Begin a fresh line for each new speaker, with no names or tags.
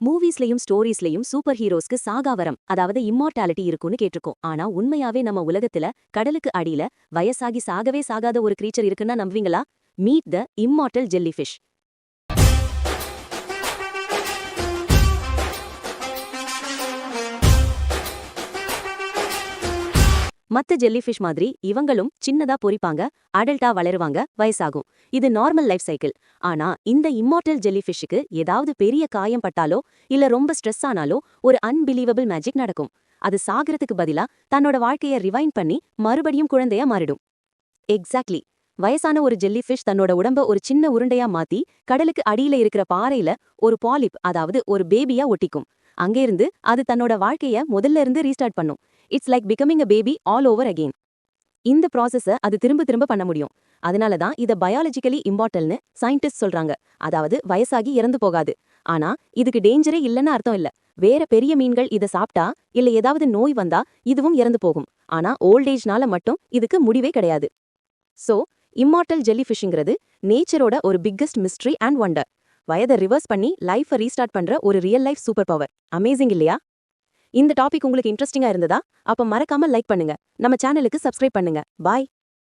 மூவிஸ்லயும் ஸ்டோரிஸ்லயும் super ஹீரோஸ்க்கு சாகாவரம் அதாவது immortality இருக்குன்னு கேட்டிருக்கோம். ஆனா உண்மையாவே நம்ம உலகத்துல கடலுக்கு அடியில வயசாகி சாகவே சாகாத ஒரு கிரீச்சர் இருக்குன்னா நம்புவீங்களா? Meet the immortal jellyfish. மத்த ஜெல்லிஃபிஷ் மாதிரி இவங்களும் சின்னதா பொரிப்பாங்க, அடல்ட்டா வளருவாங்க, வயசாகும். இது நார்மல் லைஃப் சைக்கிள். ஆனா இந்த இம்மார்டல் ஜெல்லிஃபிஷ்ஷுக்கு ஏதாவது பெரிய காயம் பட்டாலோ இல்ல ரொம்ப ஸ்ட்ரெஸ் ஆனாலோ ஒரு அன்பிலீவபிள் மேஜிக் நடக்கும். அது சாகிறதுக்கு பதிலா தன்னோட வாழ்க்கைய ரிவைண்ட் பண்ணி மறுபடியும் குழந்தையா மாறிடும். எக்ஸாக்ட்லி. வயசான ஒரு ஜெல்லிஃபிஷ் தன்னோட உடம்ப ஒரு சின்ன உருண்டையா மாத்தி கடலுக்கு அடியில இருக்கிற பாறையில ஒரு பாலிப் அதாவது ஒரு பேபியா ஒட்டிக்கும். அங்கேருந்து அது தன்னோட வாழ்க்கைய முதல்ல இருந்து ரீஸ்டார்ட் பண்ணும். It's like becoming a baby all over again. இந்த ப்ராசஸ அது திரும்ப திரும்ப பண்ண முடியும். அதனால தான் இத பயாலஜிக்கலி இம்பார்ட்டல்னு சயின்டிஸ்ட் சொல்றாங்க. அதாவது வயசாகி இறந்து போகாது. ஆனா இதுக்கு டேஞ்சரே இல்லைன்னு அர்த்தம் இல்ல. வேற பெரிய மீன்கள் இத சாப்பிட்டா இல்ல ஏதாவது நோய் வந்தா இதுவும் இறந்து போகும். ஆனா ஓல்டேஜ்னால மட்டும் இதுக்கு முடிவே கிடையாது. சோ இம்மார்டல் ஜெல்லிஃபிஷ்ங்கிறது நேச்சரோட ஒரு பிக்கஸ்ட் மிஸ்ட்ரி அண்ட் வண்டர். வயதை ரிவர்ஸ் பண்ணி லைஃபை ரீஸ்டார்ட் பண்ற ஒரு real life super power. Amazing இல்லையா? இந்த டாபிக் உங்களுக்கு இன்ட்ரெஸ்டிங்கா இருந்ததா? அப்ப மறக்காம லைக் பண்ணுங்க. நம்ம சேனலுக்கு சப்ஸ்கிரைப் பண்ணுங்க. பாய்.